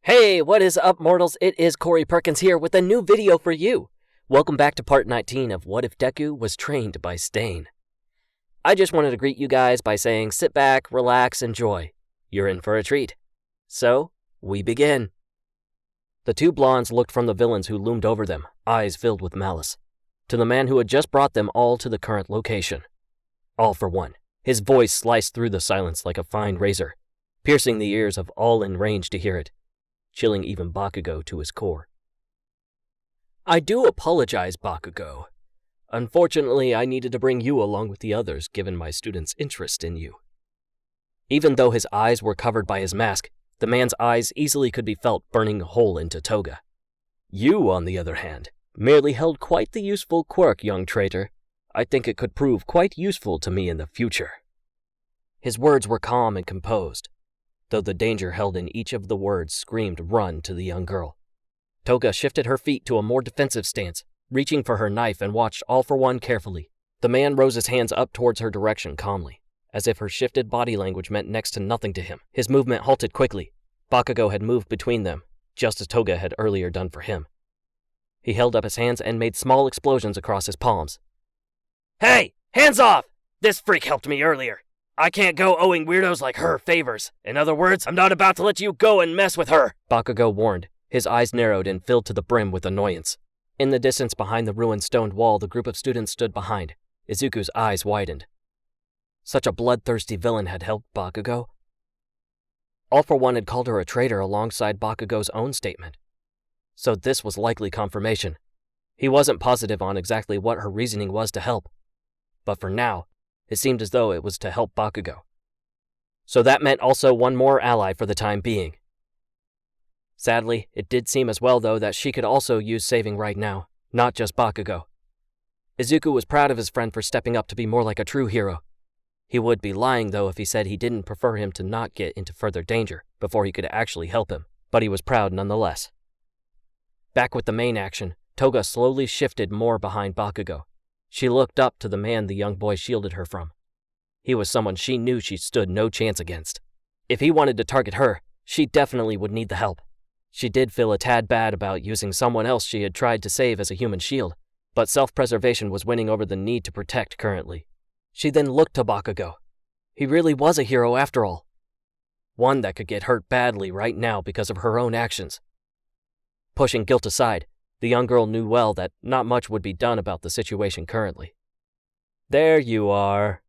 Hey, what is up, mortals? It is Corey Perkins here with a new video for you. Welcome back to part 19 of What If Deku Was Trained by Stain. I just wanted to greet you guys by saying sit back, relax, enjoy. You're in for a treat. So, we begin. The two blondes looked from the villains who loomed over them, eyes filled with malice, to the man who had just brought them all to the current location. All for one. His voice sliced through the silence like a fine razor, piercing the ears of all in range to hear it, chilling even Bakugo to his core. I do apologize, Bakugo. Unfortunately, I needed to bring you along with the others given my students' interest in you. Even though his eyes were covered by his mask, the man's eyes easily could be felt burning a hole into Toga. You, on the other hand, merely held quite the useful quirk, young traitor. I think it could prove quite useful to me in the future. His words were calm and composed, though the danger held in each of the words screamed run to the young girl. Toga shifted her feet to a more defensive stance, reaching for her knife and watched All for One carefully. The man rose his hands up towards her direction calmly, as if her shifted body language meant next to nothing to him. His movement halted quickly. Bakugo had moved between them, just as Toga had earlier done for him. He held up his hands and made small explosions across his palms. Hey, hands off! This freak helped me earlier. I can't go owing weirdos like her favors. In other words, I'm not about to let you go and mess with her, Bakugo warned. His eyes narrowed and filled to the brim with annoyance. In the distance behind the ruined stone wall, the group of students stood behind. Izuku's eyes widened. Such a bloodthirsty villain had helped Bakugo? All for One had called her a traitor alongside Bakugo's own statement. So this was likely confirmation. He wasn't positive on exactly what her reasoning was to help. But for now, it seemed as though it was to help Bakugo. So that meant also one more ally for the time being. Sadly, it did seem as well, though, that she could also use saving right now, not just Bakugo. Izuku was proud of his friend for stepping up to be more like a true hero. He would be lying, though, if he said he didn't prefer him to not get into further danger before he could actually help him, but he was proud nonetheless. Back with the main action, Toga slowly shifted more behind Bakugo. She looked up to the man the young boy shielded her from. He was someone she knew she stood no chance against. If he wanted to target her, she definitely would need the help. She did feel a tad bad about using someone else she had tried to save as a human shield, but self-preservation was winning over the need to protect currently. She then looked to Bakugo. He really was a hero after all. One that could get hurt badly right now because of her own actions. Pushing guilt aside, the young girl knew well that not much would be done about the situation currently. There you are.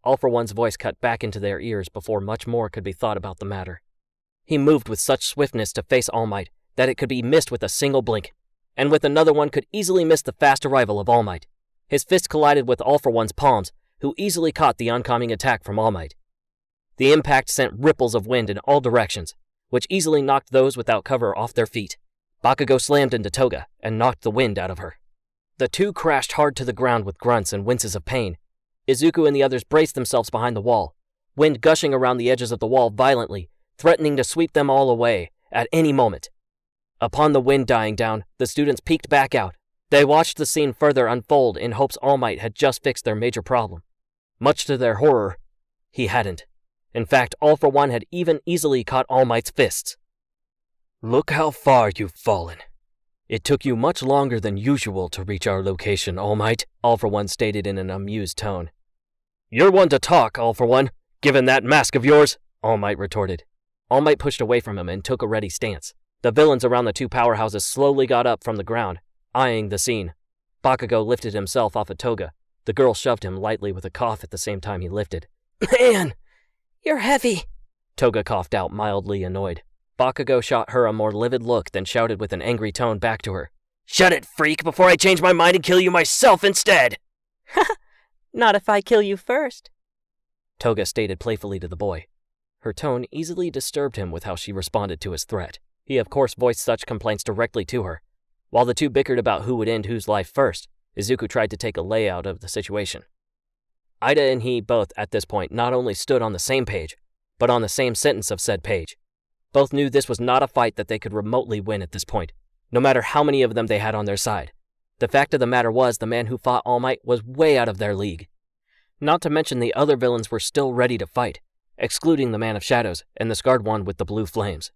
All for One's voice cut back into their ears before much more could be thought about the matter. He moved with such swiftness to face All Might that it could be missed with a single blink, and with another one could easily miss the fast arrival of All Might. His fist collided with All for One's palms, who easily caught the oncoming attack from All Might. The impact sent ripples of wind in all directions, which easily knocked those without cover off their feet. Bakugo slammed into Toga and knocked the wind out of her. The two crashed hard to the ground with grunts and winces of pain. Izuku and the others braced themselves behind the wall, wind gushing around the edges of the wall violently, threatening to sweep them all away at any moment. Upon the wind dying down, the students peeked back out. They watched the scene further unfold in hopes All Might had just fixed their major problem. Much to their horror, he hadn't. In fact, All for One had even easily caught All Might's fists. Look how far you've fallen. It took you much longer than usual to reach our location, All Might, All for One stated in an amused tone. You're one to talk, All for One, given that mask of yours, All Might retorted. All Might pushed away from him and took a ready stance. The villains around the two powerhouses slowly got up from the ground, eyeing the scene. Bakugo lifted himself off of Toga. The girl shoved him lightly with a cough at the same time he lifted. Man, you're heavy, Toga coughed out, mildly annoyed. Bakugo shot her a more livid look, then shouted with an angry tone back to her. Shut it, freak, before I change my mind and kill you myself instead! Not if I kill you first, Toga stated playfully to the boy. Her tone easily disturbed him with how she responded to his threat. He of course voiced such complaints directly to her. While the two bickered about who would end whose life first, Izuku tried to take a layout of the situation. Ida and he both, at this point, not only stood on the same page, but on the same sentence of said page. Both knew this was not a fight that they could remotely win at this point, no matter how many of them they had on their side. The fact of the matter was the man who fought All Might was way out of their league. Not to mention the other villains were still ready to fight, excluding the Man of Shadows and the scarred one with the blue flames.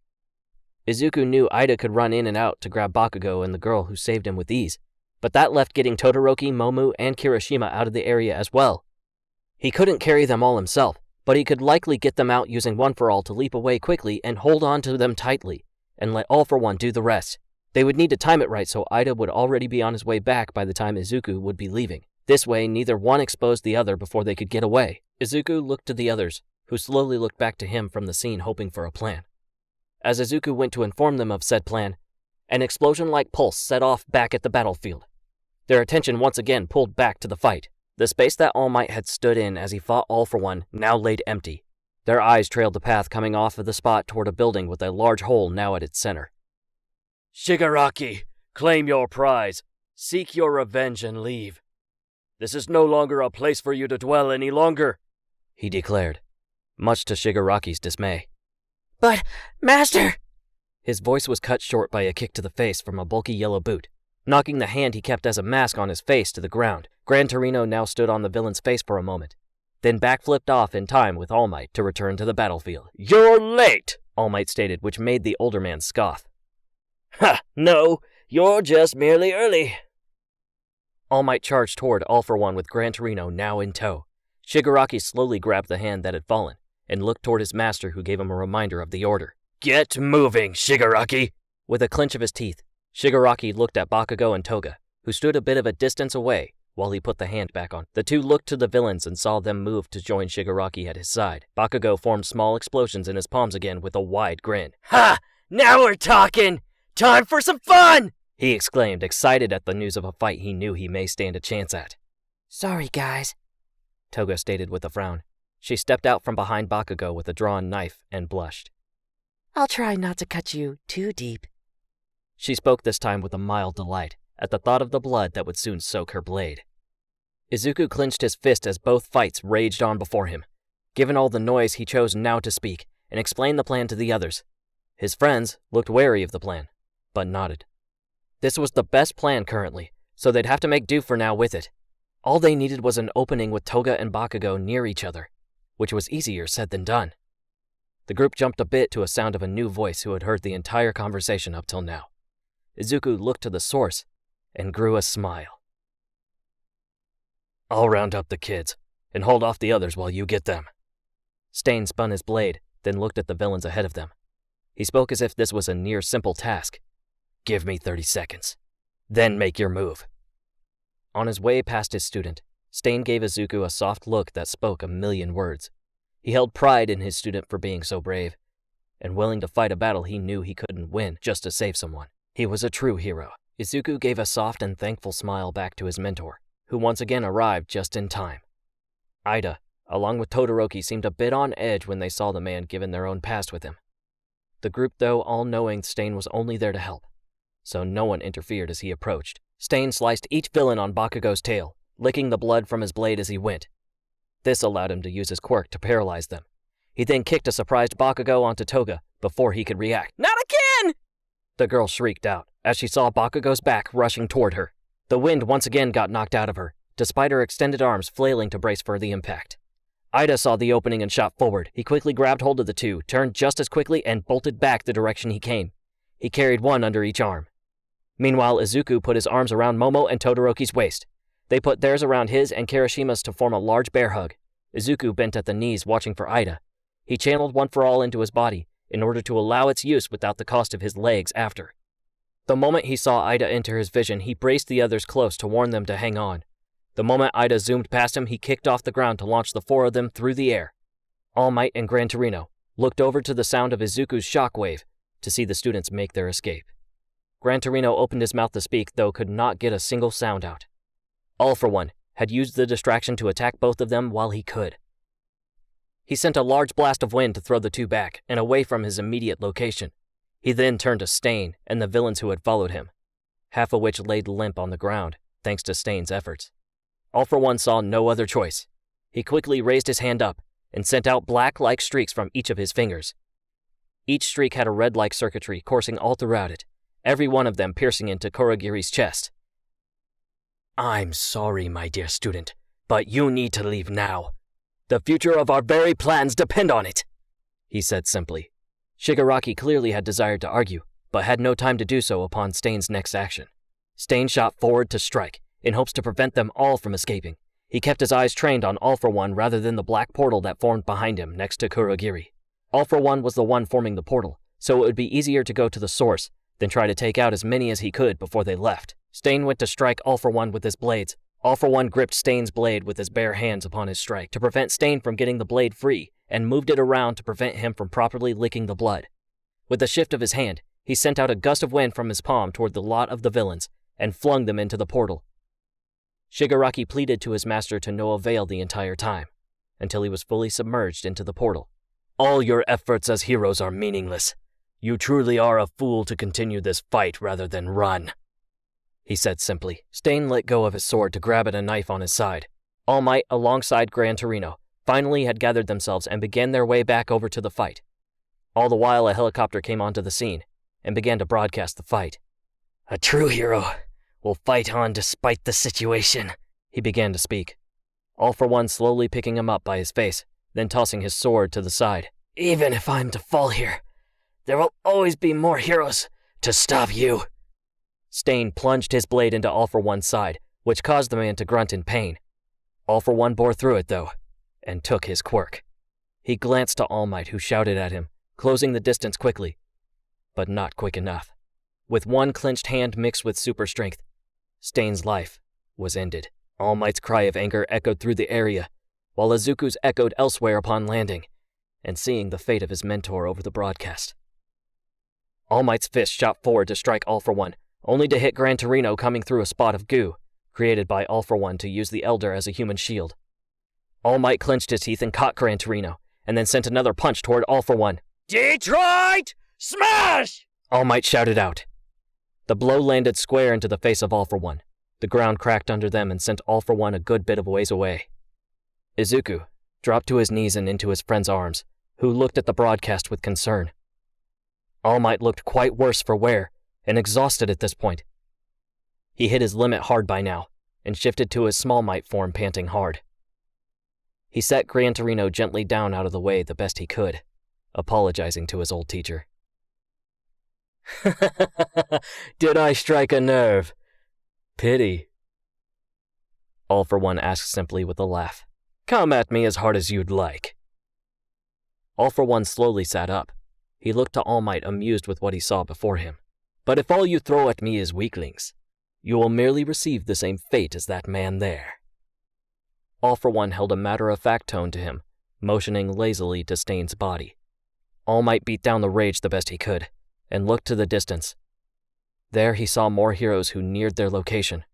Izuku knew Ida could run in and out to grab Bakugo and the girl who saved him with ease, but that left getting Todoroki, Momu, and Kirishima out of the area as well. He couldn't carry them all himself, but he could likely get them out using One For All to leap away quickly and hold on to them tightly, and let All For One do the rest. They would need to time it right so Ida would already be on his way back by the time Izuku would be leaving. This way, neither one exposed the other before they could get away. Izuku looked to the others, who slowly looked back to him from the scene hoping for a plan. As Izuku went to inform them of said plan, an explosion-like pulse set off back at the battlefield. Their attention once again pulled back to the fight. The space that All Might had stood in as he fought All For One now laid empty. Their eyes trailed the path coming off of the spot toward a building with a large hole now at its center. Shigaraki, claim your prize, seek your revenge and leave. This is no longer a place for you to dwell any longer, he declared, much to Shigaraki's dismay. But, Master! His voice was cut short by a kick to the face from a bulky yellow boot, knocking the hand he kept as a mask on his face to the ground. Gran Torino now stood on the villain's face for a moment, then backflipped off in time with All Might to return to the battlefield. You're late, All Might stated, which made the older man scoff. Ha! No, you're just merely early. All Might charged toward All For One with Gran Torino now in tow. Shigaraki slowly grabbed the hand that had fallen and looked toward his master, who gave him a reminder of the order. Get moving, Shigaraki! With a clench of his teeth, Shigaraki looked at Bakugo and Toga, who stood a bit of a distance away while he put the hand back on. The two looked to the villains and saw them move to join Shigaraki at his side. Bakugo formed small explosions in his palms again with a wide grin. Ha! Now we're talking! Time for some fun! He exclaimed, excited at the news of a fight he knew he may stand a chance at. Sorry, guys, Toga stated with a frown. She stepped out from behind Bakugo with a drawn knife and blushed. I'll try not to cut you too deep. She spoke this time with a mild delight at the thought of the blood that would soon soak her blade. Izuku clenched his fist as both fights raged on before him. Given all the noise, he chose now to speak and explain the plan to the others. His friends looked wary of the plan, but nodded. This was the best plan currently, so they'd have to make do for now with it. All they needed was an opening with Toga and Bakugo near each other, which was easier said than done. The group jumped a bit to a sound of a new voice who had heard the entire conversation up till now. Izuku looked to the source and grew a smile. I'll round up the kids and hold off the others while you get them. Stain spun his blade, then looked at the villains ahead of them. He spoke as if this was a near simple task. Give me 30 seconds. Then make your move. On his way past his student, Stain gave Izuku a soft look that spoke a million words. He held pride in his student for being so brave, and willing to fight a battle he knew he couldn't win just to save someone. He was a true hero. Izuku gave a soft and thankful smile back to his mentor, who once again arrived just in time. Ida, along with Todoroki, seemed a bit on edge when they saw the man given their own past with him. The group, though, all knowing Stain was only there to help, so no one interfered as he approached. Stain sliced each villain on Bakugo's tail, licking the blood from his blade as he went. This allowed him to use his quirk to paralyze them. He then kicked a surprised Bakugo onto Toga before he could react. Not again! The girl shrieked out as she saw Bakugo's back rushing toward her. The wind once again got knocked out of her, despite her extended arms flailing to brace for the impact. Ida saw the opening and shot forward. He quickly grabbed hold of the two, turned just as quickly, and bolted back the direction he came. He carried one under each arm. Meanwhile, Izuku put his arms around Momo and Todoroki's waist. They put theirs around his and Kirishima's to form a large bear hug. Izuku bent at the knees, watching for Ida. He channeled One For All into his body in order to allow its use without the cost of his legs after. The moment he saw Ida enter his vision, he braced the others close to warn them to hang on. The moment Ida zoomed past him, he kicked off the ground to launch the four of them through the air. All Might and Gran Torino looked over to the sound of Izuku's shockwave to see the students make their escape. Gran Torino opened his mouth to speak, though could not get a single sound out. All For One had used the distraction to attack both of them while he could. He sent a large blast of wind to throw the two back and away from his immediate location. He then turned to Stain and the villains who had followed him, half of which laid limp on the ground thanks to Stain's efforts. All For One saw no other choice. He quickly raised his hand up and sent out black-like streaks from each of his fingers. Each streak had a red-like circuitry coursing all throughout it, every one of them piercing into Kurogiri's chest. I'm sorry, my dear student, but you need to leave now. The future of our very plans depend on it, he said simply. Shigaraki clearly had desired to argue, but had no time to do so upon Stain's next action. Stain shot forward to strike, in hopes to prevent them all from escaping. He kept his eyes trained on All For One rather than the black portal that formed behind him next to Kurogiri. All For One was the one forming the portal, so it would be easier to go to the source than try to take out as many as he could before they left. Stain went to strike All For One with his blades. All For One gripped Stain's blade with his bare hands upon his strike to prevent Stain from getting the blade free and moved it around to prevent him from properly licking the blood. With a shift of his hand, he sent out a gust of wind from his palm toward the lot of the villains and flung them into the portal. Shigaraki pleaded to his master to no avail the entire time, until he was fully submerged into the portal. All your efforts as heroes are meaningless. You truly are a fool to continue this fight rather than run, he said simply. Stain let go of his sword to grab at a knife on his side. All Might, alongside Gran Torino, finally had gathered themselves and began their way back over to the fight. All the while, a helicopter came onto the scene and began to broadcast the fight. A true hero will fight on despite the situation, he began to speak. All For One slowly picking him up by his face, then tossing his sword to the side. Even if I'm to fall here, there will always be more heroes to stop you. Stain plunged his blade into All For One's side, which caused the man to grunt in pain. All For One bore through it, though, and took his quirk. He glanced to All Might, who shouted at him, closing the distance quickly, but not quick enough. With one clenched hand mixed with super strength, Stain's life was ended. All Might's cry of anger echoed through the area, while Izuku's echoed elsewhere upon landing and seeing the fate of his mentor over the broadcast. All Might's fist shot forward to strike All For One, only to hit Gran Torino coming through a spot of goo, created by All For One to use the Elder as a human shield. All Might clenched his teeth and caught Gran Torino, and then sent another punch toward All For One. Detroit! Smash! All Might shouted out. The blow landed square into the face of All For One. The ground cracked under them and sent All For One a good bit of ways away. Izuku dropped to his knees and into his friend's arms, who looked at the broadcast with concern. All Might looked quite worse for wear, and exhausted at this point. He hit his limit hard by now, and shifted to his Small Might form, panting hard. He set Gran Torino gently down out of the way the best he could, apologizing to his old teacher. Did I strike a nerve? Pity. All For One asked simply with a laugh. Come at me as hard as you'd like. All For One slowly sat up. He looked to All Might, amused with what he saw before him. But if all you throw at me is weaklings, you will merely receive the same fate as that man there. All For One held a matter-of-fact tone to him, motioning lazily to Stain's body. All Might beat down the rage the best he could, and looked to the distance. There he saw more heroes who neared their location.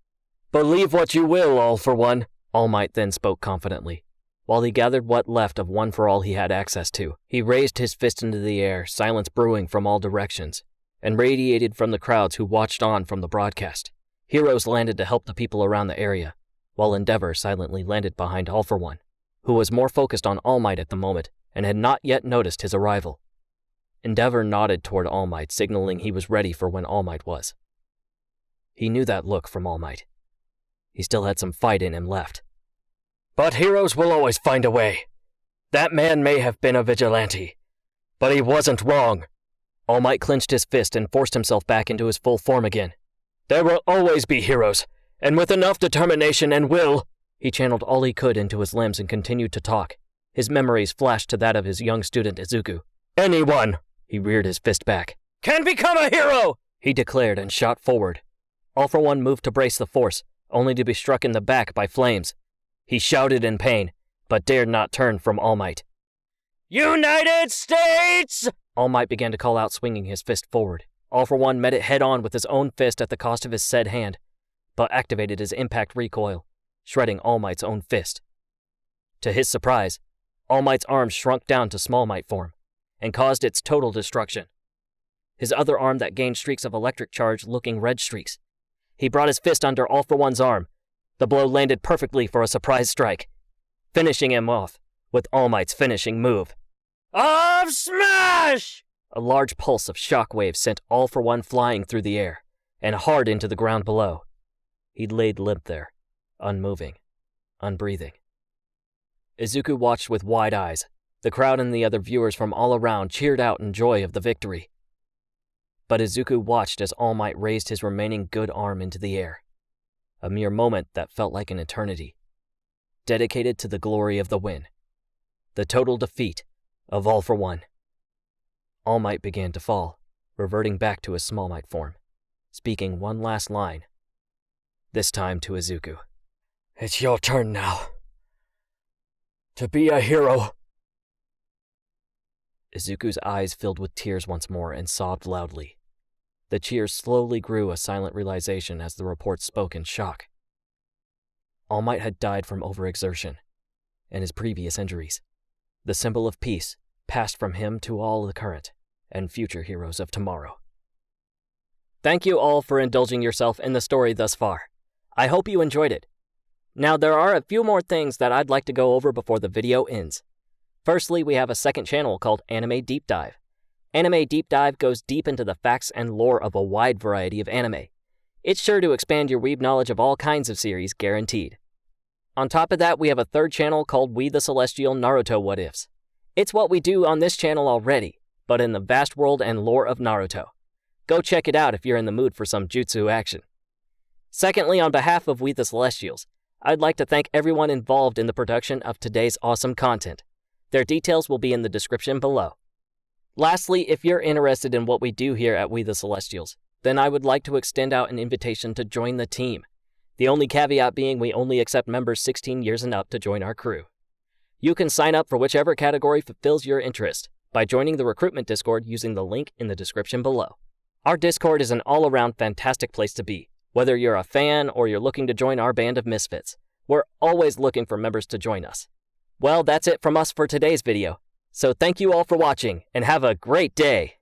Believe what you will, All For One, All Might then spoke confidently. While he gathered what left of One For All he had access to, he raised his fist into the air, silence brewing from all directions, and radiated from the crowds who watched on from the broadcast. Heroes landed to help the people around the area, while Endeavor silently landed behind All For One, who was more focused on All Might at the moment and had not yet noticed his arrival. Endeavor nodded toward All Might, signaling he was ready for when All Might was. He knew that look from All Might. He still had some fight in him left. But heroes will always find a way. That man may have been a vigilante, but he wasn't wrong. All Might clenched his fist and forced himself back into his full form again. There will always be heroes, and with enough determination and will. He channeled all he could into his limbs and continued to talk. His memories flashed to that of his young student Izuku. Anyone, he reared his fist back, can become a hero, he declared and shot forward. All For One moved to brace the force, only to be struck in the back by flames. He shouted in pain, but dared not turn from All Might. United States! All Might began to call out, swinging his fist forward. All For One met it head-on with his own fist at the cost of his said hand, but activated his impact recoil, shredding All Might's own fist. To his surprise, All Might's arm shrunk down to Small Might form, and caused its total destruction. His other arm that gained streaks of electric charge looking red streaks. He brought his fist under All For One's arm. The blow landed perfectly for a surprise strike, finishing him off with All Might's finishing move. Of Smash! A large pulse of shock waves sent All For One flying through the air, and hard into the ground below. He laid limp there, unmoving, unbreathing. Izuku watched with wide eyes, The crowd and the other viewers from all around cheered out in joy of the victory. But Izuku watched as All Might raised his remaining good arm into the air. A mere moment that felt like an eternity. Dedicated to the glory of the win. The total defeat of All for One. All Might began to fall, reverting back to his Small Might form, speaking one last line, this time to Izuku. It's your turn now. To be a hero. Izuku's eyes filled with tears once more and sobbed loudly. The cheers slowly grew a silent realization as the report spoke in shock. All Might had died from overexertion and his previous injuries. The symbol of peace passed from him to all the current and future heroes of tomorrow. Thank you all for indulging yourself in the story thus far. I hope you enjoyed it. Now there are a few more things that I'd like to go over before the video ends. Firstly, we have a second channel called Anime Deep Dive. Anime Deep Dive goes deep into the facts and lore of a wide variety of anime. It's sure to expand your weeb knowledge of all kinds of series, guaranteed. On top of that, we have a third channel called We the Celestial Naruto What Ifs. It's what we do on this channel already, but in the vast world and lore of Naruto. Go check it out if you're in the mood for some jutsu action. Secondly, on behalf of We the Celestials, I'd like to thank everyone involved in the production of today's awesome content. Their details will be in the description below. Lastly, if you're interested in what we do here at We the Celestials, then I would like to extend out an invitation to join the team. The only caveat being we only accept members 16 years and up to join our crew. You can sign up for whichever category fulfills your interest by joining the recruitment Discord using the link in the description below. Our Discord is an all-around fantastic place to be. Whether you're a fan or you're looking to join our band of misfits, we're always looking for members to join us. Well, that's it from us for today's video. So thank you all for watching and have a great day.